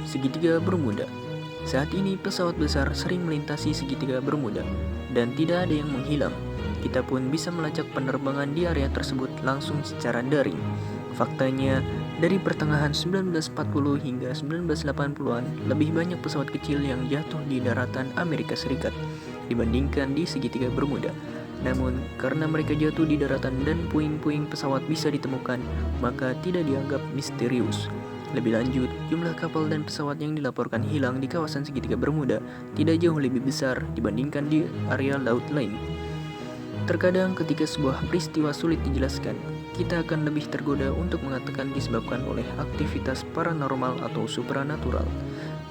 Segitiga Bermuda. Saat ini pesawat besar sering melintasi segitiga Bermuda dan tidak ada yang menghilang. Kita pun bisa melacak penerbangan di area tersebut langsung secara daring. Faktanya, dari pertengahan 1940 hingga 1980-an, lebih banyak pesawat kecil yang jatuh di daratan Amerika Serikat dibandingkan di segitiga Bermuda. Namun, karena mereka jatuh di daratan dan puing-puing pesawat bisa ditemukan, maka tidak dianggap misterius. Lebih lanjut, jumlah kapal dan pesawat yang dilaporkan hilang di kawasan segitiga Bermuda tidak jauh lebih besar dibandingkan di area laut lain. Terkadang ketika sebuah peristiwa sulit dijelaskan, kita akan lebih tergoda untuk mengatakan disebabkan oleh aktivitas paranormal atau supranatural.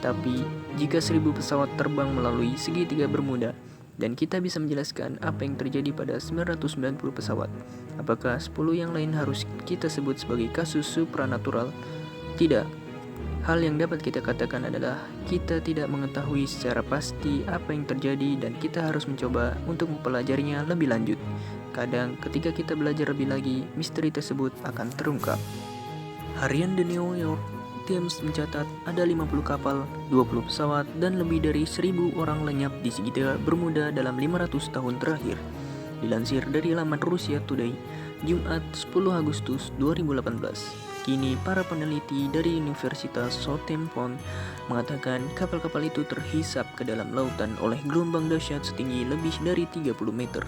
Tapi, jika 1000 pesawat terbang melalui segitiga Bermuda, dan kita bisa menjelaskan apa yang terjadi pada 990 pesawat, apakah 10 yang lain harus kita sebut sebagai kasus supranatural? Tidak. Hal yang dapat kita katakan adalah kita tidak mengetahui secara pasti apa yang terjadi dan kita harus mencoba untuk mempelajarinya lebih lanjut. Kadang ketika kita belajar lebih lagi, misteri tersebut akan terungkap. Harian The New York Times mencatat ada 50 kapal, 20 pesawat, dan lebih dari 1000 orang lenyap di segitiga Bermuda dalam 500 tahun terakhir. Dilansir dari laman Russia Today, Jumat 10 Agustus 2018. Kini para peneliti dari Universitas Southampton mengatakan kapal-kapal itu terhisap ke dalam lautan oleh gelombang dahsyat setinggi lebih dari 30 meter.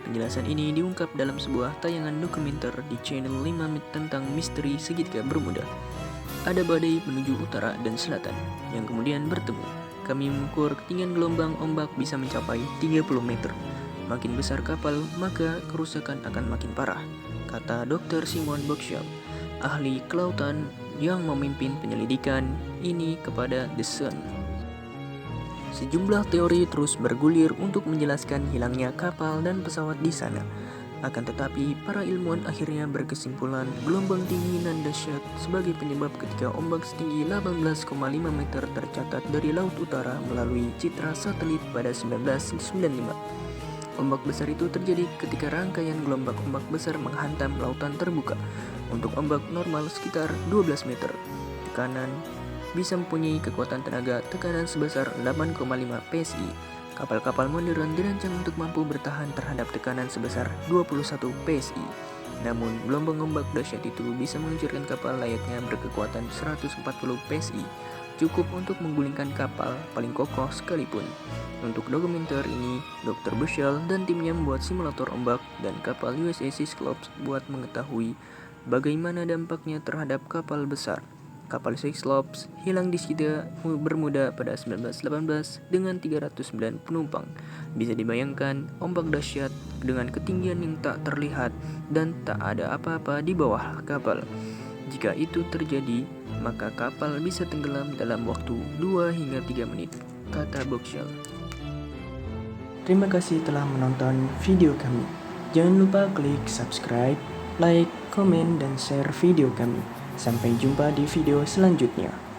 Penjelasan ini diungkap dalam sebuah tayangan dokumenter di Channel 5 tentang misteri segitiga Bermuda. Ada badai menuju utara dan selatan yang kemudian bertemu. Kami mengukur ketinggian gelombang ombak bisa mencapai 30 meter. Makin besar kapal, maka kerusakan akan makin parah, kata Dr. Simon Boxall, ahli kelautan yang memimpin penyelidikan ini kepada The Sun. Sejumlah teori terus bergulir untuk menjelaskan hilangnya kapal dan pesawat di sana. Akan tetapi, para ilmuwan akhirnya berkesimpulan gelombang tinggi dan dahsyat sebagai penyebab ketika ombak setinggi 18,5 meter tercatat dari laut utara melalui citra satelit pada 1995. Ombak besar itu terjadi ketika rangkaian gelombang ombak besar menghantam lautan terbuka. Untuk ombak normal sekitar 12 meter. Tekanan bisa mempunyai kekuatan tenaga tekanan sebesar 8,5 PSI. Kapal-kapal modern dirancang untuk mampu bertahan terhadap tekanan sebesar 21 PSI. Namun, gelombang ombak dahsyat itu bisa menghancurkan kapal layaknya berkekuatan 140 PSI. Cukup untuk menggulingkan kapal paling kokoh sekalipun. Untuk dokumenter ini, Dr. Bushell dan timnya membuat simulator ombak dan kapal USS Cyclops buat mengetahui bagaimana dampaknya terhadap kapal besar. Kapal Cyclops hilang di segitiga Bermuda pada 1918 dengan 309 penumpang. Bisa dibayangkan ombak dahsyat dengan ketinggian yang tak terlihat dan tak ada apa-apa di bawah kapal. Jika itu terjadi, maka kapal bisa tenggelam dalam waktu 2 hingga 3 menit, kata Boxall. Terima kasih telah menonton video kami. Jangan lupa klik subscribe, like, komen, dan share video kami. Sampai jumpa di video selanjutnya.